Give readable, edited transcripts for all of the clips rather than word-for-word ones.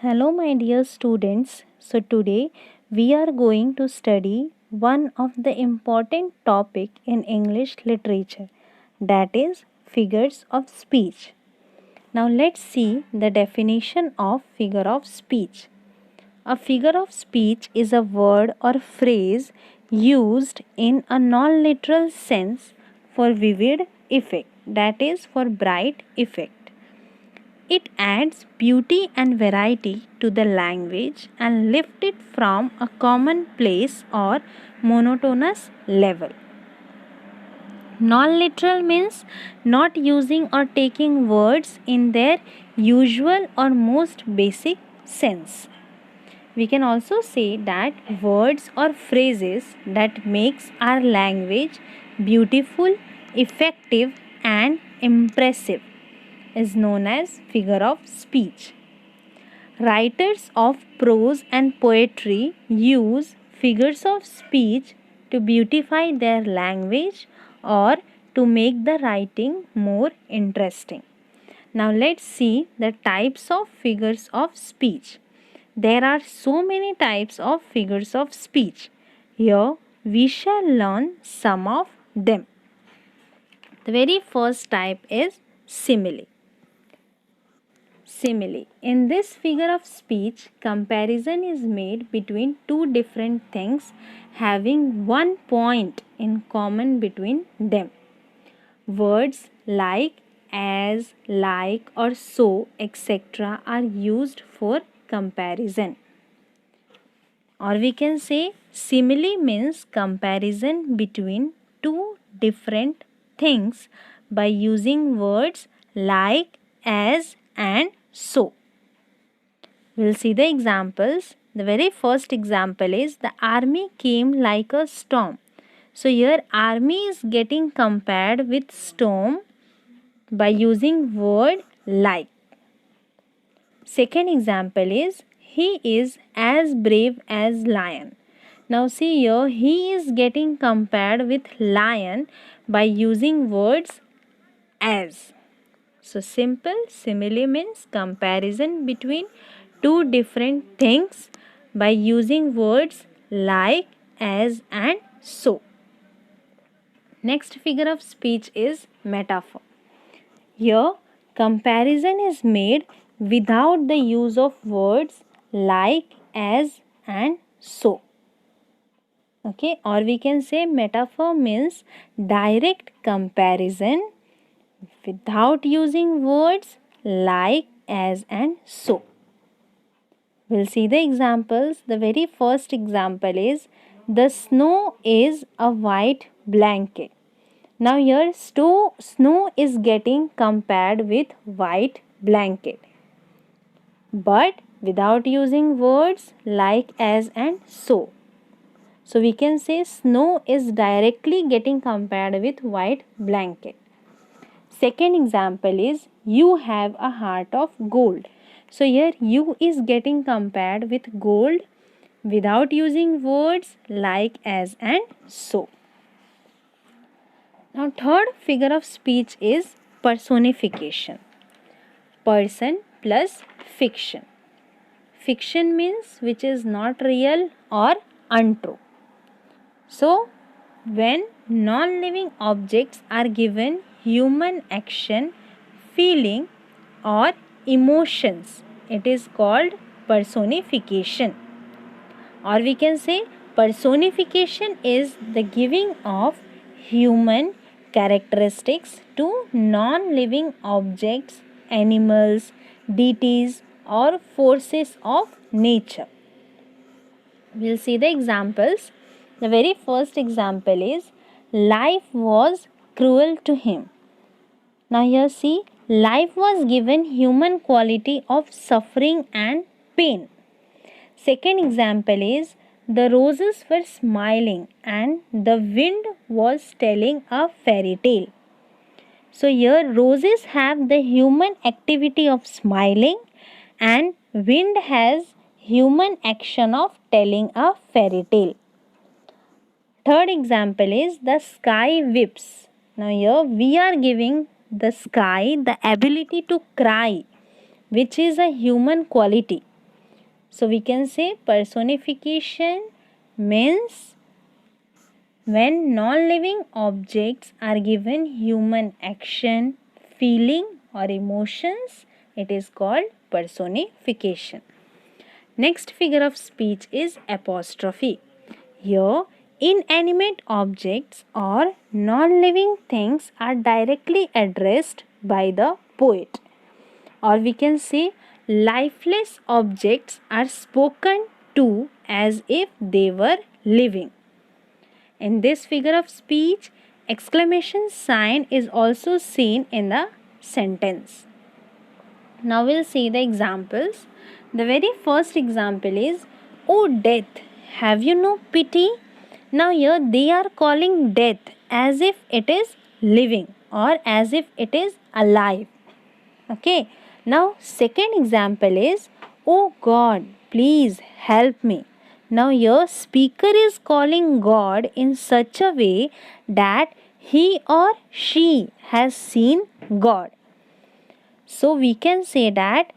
Hello, my dear students. So, today we are going to study one of the important topic in English literature, that is figures of speech. Now, let's see the definition of figure of speech. A figure of speech is a word or phrase used in a non literal sense for vivid effect, that is, for bright effect. It adds beauty and variety to the language and lifts it from a commonplace or monotonous level. Non literal means not using or taking words in their usual or most basic sense. We can also say that words or phrases that makes our language beautiful, effective and impressive is known as figure of speech. Writers of prose and poetry use figures of speech to beautify their language or to make the writing more interesting. Now let's see the types of figures of speech. There are so many types of figures of speech. Here we shall learn some of them. The very first type is simile. Simile. In this figure of speech, comparison is made between two different things having one point in common between them. Words like, as, like, or so, etc., are used for comparison. Or we can say simile means comparison between two different things by using words like, as, and so. We'll see the examples. The very first example is the army came like a storm. So here army is getting compared with storm by using word like. Second example is he is as brave as lion. Now see here he is getting compared with lion by using words as. So simple simile means comparison between two different things by using words like, as and so. Next figure of speech is metaphor. Here comparison is made without the use of words like, as and so. Okay, or we can say metaphor means direct comparison without using words like, as and so. We'll see the examples. The very first example is the snow is a white blanket. Now here snow is getting compared with white blanket, but without using words like, as and so. So we can say snow is directly getting compared with white blanket. Second example is you have a heart of gold. So here you is getting compared with gold without using words like, as and so. Now third figure of speech is personification. Person plus fiction. Fiction means which is not real or untrue. So when non-living objects are given human action, feeling or emotions, it is called personification. Or we can say personification is the giving of human characteristics to non-living objects, animals, deities or forces of nature. We'll see the examples. The very first example is life was cruel to him. Now here see, life was given human quality of suffering and pain. Second example is the roses were smiling and the wind was telling a fairy tale. So here roses have the human activity of smiling and wind has human action of telling a fairy tale. Third example is the sky weeps. Now here we are giving the sky the ability to cry, which is a human quality. So we can say personification means when non-living objects are given human action, feeling or emotions, it is called personification. Next figure of speech is apostrophe. Here, inanimate objects or non-living things are directly addressed by the poet. Or we can say lifeless objects are spoken to as if they were living. In this figure of speech, exclamation sign is also seen in the sentence. Now we'll see the examples. The very first example is, "O death, have you no pity?" Now here they are calling death as if it is living or as if it is alive. Okay. Now second example is, "Oh God, please help me." Now here speaker is calling God in such a way that he or she has seen God. So we can say that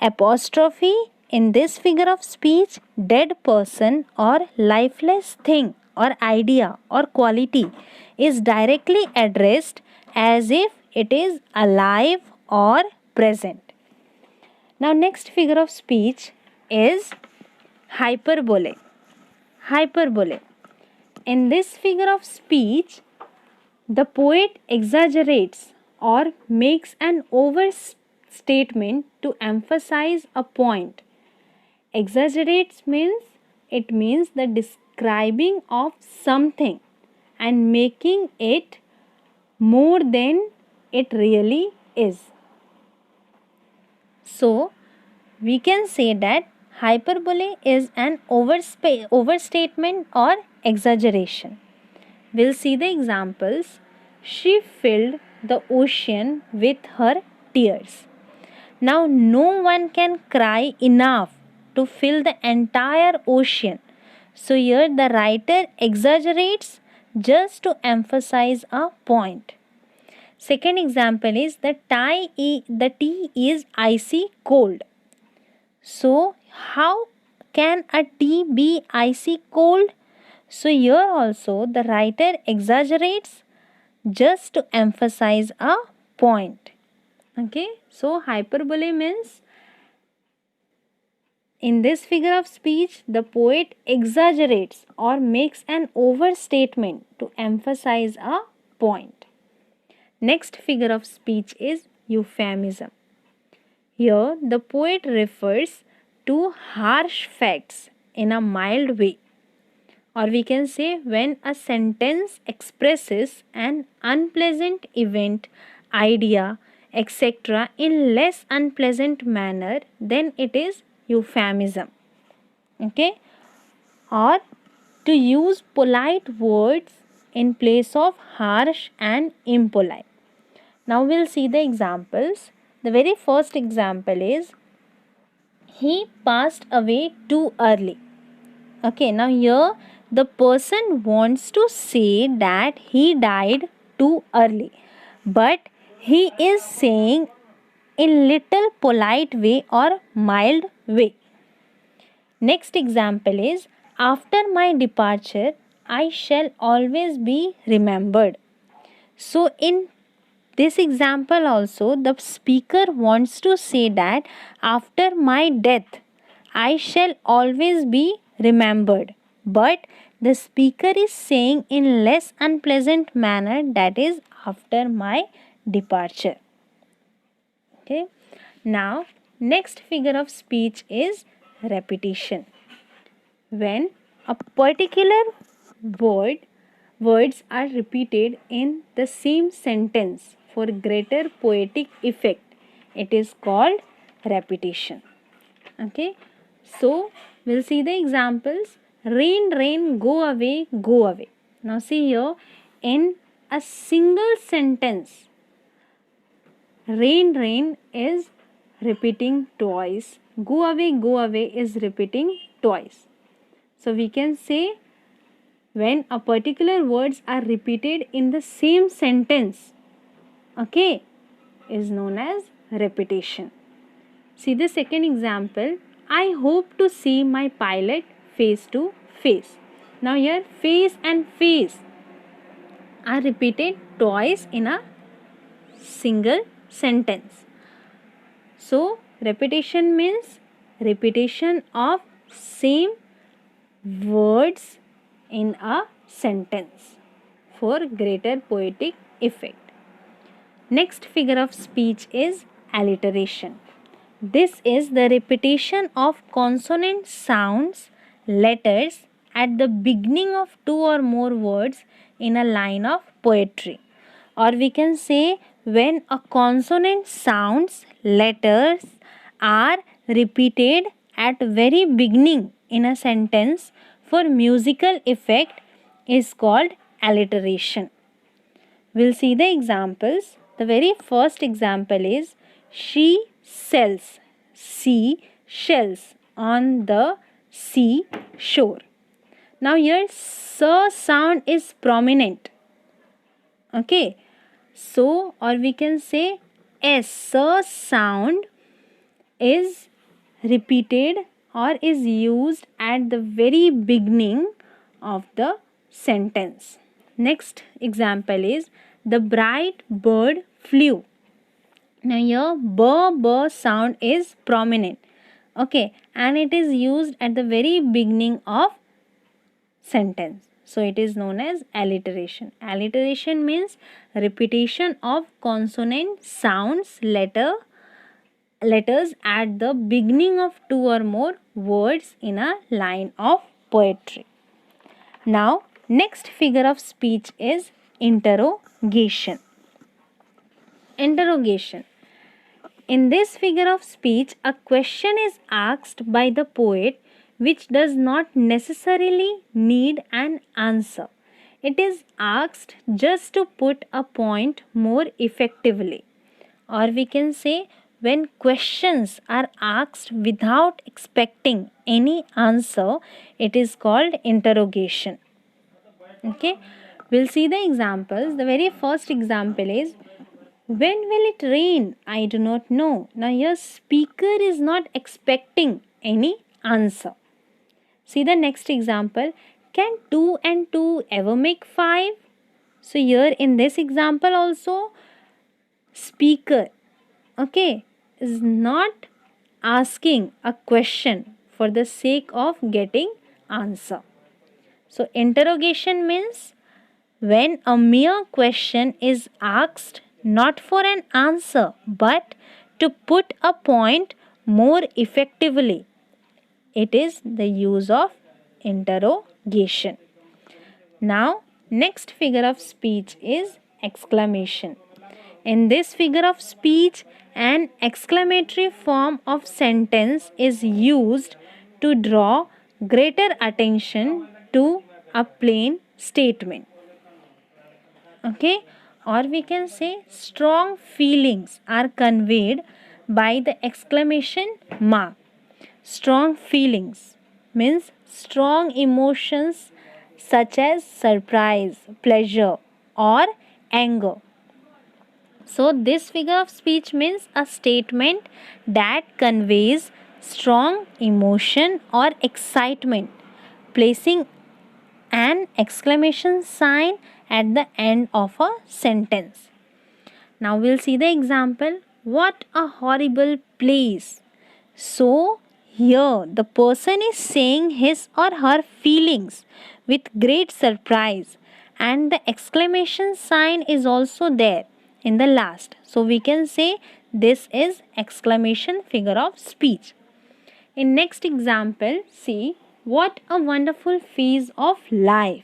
apostrophe in this figure of speech, dead person or lifeless thing or idea or quality is directly addressed as if it is alive or present. Now next figure of speech is hyperbole. Hyperbole. In this figure of speech, the poet exaggerates or makes an overstatement to emphasize a point. Exaggerates means it means the describing of something and making it more than it really is. So, we can say that hyperbole is an overstatement or exaggeration. We'll see the examples. She filled the ocean with her tears. Now, no one can cry enough to fill the entire ocean. So, here the writer exaggerates just to emphasize a point. Second example is, the tea is icy cold. So, how can a tea be icy cold? So, here also the writer exaggerates just to emphasize a point. Okay, so hyperbole means in this figure of speech, the poet exaggerates or makes an overstatement to emphasize a point. Next figure of speech is euphemism. Here, the poet refers to harsh facts in a mild way. Or we can say when a sentence expresses an unpleasant event, idea, etc. in less unpleasant manner, then it is euphemism. Okay? Or to use polite words in place of harsh and impolite. Now we'll see the examples. The very first example is, he passed away too early. Okay, now here the person wants to say that he died too early, but he is saying in little polite way or mild way. Next example is, after my departure, I shall always be remembered. So in this example also, the speaker wants to say that after my death, I shall always be remembered. But the speaker is saying in less unpleasant manner, that is after my departure. Okay. Now, next figure of speech is repetition. When a particular words are repeated in the same sentence for greater poetic effect, it is called repetition. Okay. So, we'll see the examples. Rain, rain, go away, go away. Now, see here, in a single sentence, rain, rain is repeating twice. Go away is repeating twice. So, we can say when a particular words are repeated in the same sentence, okay, is known as repetition. See the second example. I hope to see my pilot face to face. Now here face and face are repeated twice in a single sentence. So repetition means repetition of same words in a sentence for greater poetic effect. Next figure of speech is alliteration. This is the repetition of consonant sounds, letters at the beginning of two or more words in a line of poetry. Or we can say when a consonant sounds, letters are repeated at very beginning in a sentence for musical effect is called alliteration. We'll see the examples. The very first example is she sells sea shells on the sea shore. Now here s sound is prominent. Okay. So or we can say s sound is repeated or is used at the very beginning of the sentence. Next example is the bright bird flew. Now here b sound is prominent. Okay, and it is used at the very beginning of sentence. So it is known as alliteration. Alliteration means repetition of consonant sounds letters at the beginning of two or more words in a line of poetry. Now, next figure of speech is interrogation. Interrogation. In this figure of speech, a question is asked by the poet which does not necessarily need an answer. It is asked just to put a point more effectively. Or we can say when questions are asked without expecting any answer, it is called interrogation. Okay, we'll see the examples. The very first example is when will it rain? I do not know. Now your speaker is not expecting any answer. See the next example. Can 2 and 2 ever make 5? So here in this example also speaker, okay, is not asking a question for the sake of getting answer. So interrogation means when a mere question is asked not for an answer but to put a point more effectively. It is the use of interrogation. Now, next figure of speech is exclamation. In this figure of speech, an exclamatory form of sentence is used to draw greater attention to a plain statement. Okay, or we can say strong feelings are conveyed by the exclamation mark. Strong feelings means strong emotions such as surprise, pleasure, or anger. So, this figure of speech means a statement that conveys strong emotion or excitement, placing an exclamation sign at the end of a sentence. Now, we'll see the example. What a horrible place! So, here the person is saying his or her feelings with great surprise, and the exclamation sign is also there in the last. So, we can say this is exclamation figure of speech. In next example, see what a wonderful phase of life.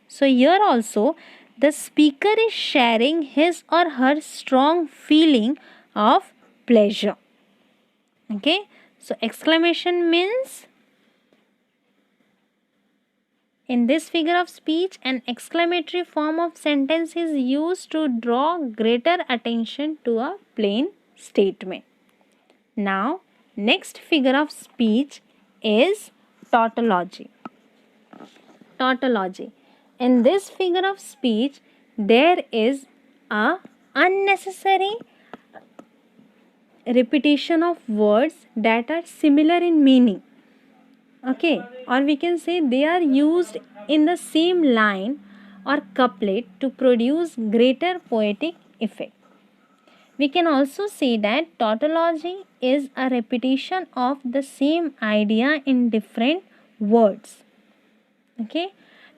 So, here also the speaker is sharing his or her strong feeling of pleasure. Okay, so exclamation means in this figure of speech, an exclamatory form of sentence is used to draw greater attention to a plain statement. Now, next figure of speech is tautology. Tautology. In this figure of speech, there is a unnecessary repetition of words that are similar in meaning. Okay, or we can say they are used in the same line or couplet to produce greater poetic effect. We can also say that tautology is a repetition of the same idea in different words. Okay,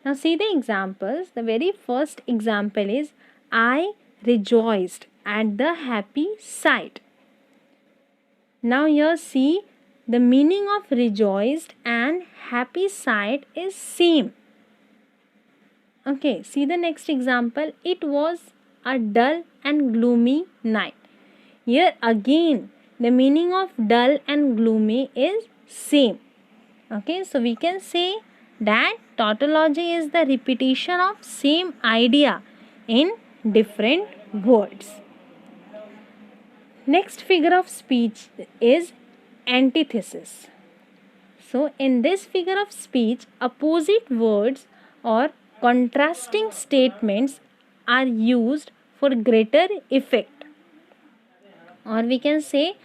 now see the examples. The very first example is I rejoiced at the happy sight. Now here see the meaning of rejoiced and happy sight is same. Okay, see the next example. It was a dull and gloomy night. Here again the meaning of dull and gloomy is same. Okay, so we can say that tautology is the repetition of same idea in different words. Next figure of speech is antithesis. So in this figure of speech, opposite words or contrasting statements are used for greater effect. Or we can say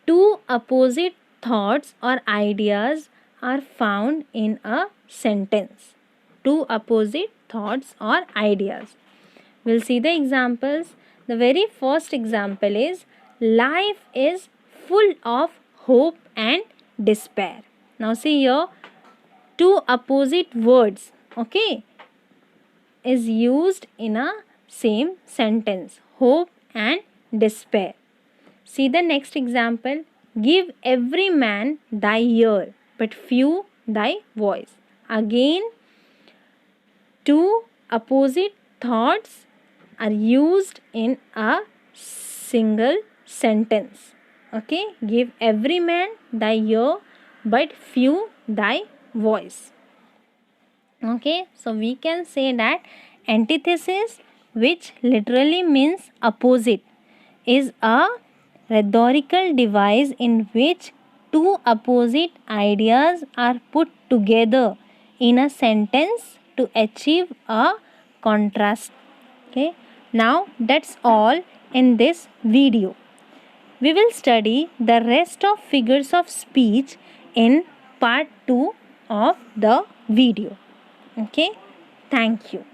two opposite thoughts or ideas are found in a sentence. Two opposite thoughts or ideas. We'll see the examples. The very first example is life is full of hope and despair. Now see here, two opposite words, okay, is used in a same sentence, hope and despair. See the next example. Give every man thy ear, but few thy voice. Again, two opposite thoughts are used in a single sentence. Okay, give every man thy ear, but few thy voice. Okay, so we can say that antithesis, which literally means opposite, is a rhetorical device in which two opposite ideas are put together in a sentence to achieve a contrast. Okay, now that's all in this video. We will study the rest of figures of speech in part 2 of the video. Okay, thank you.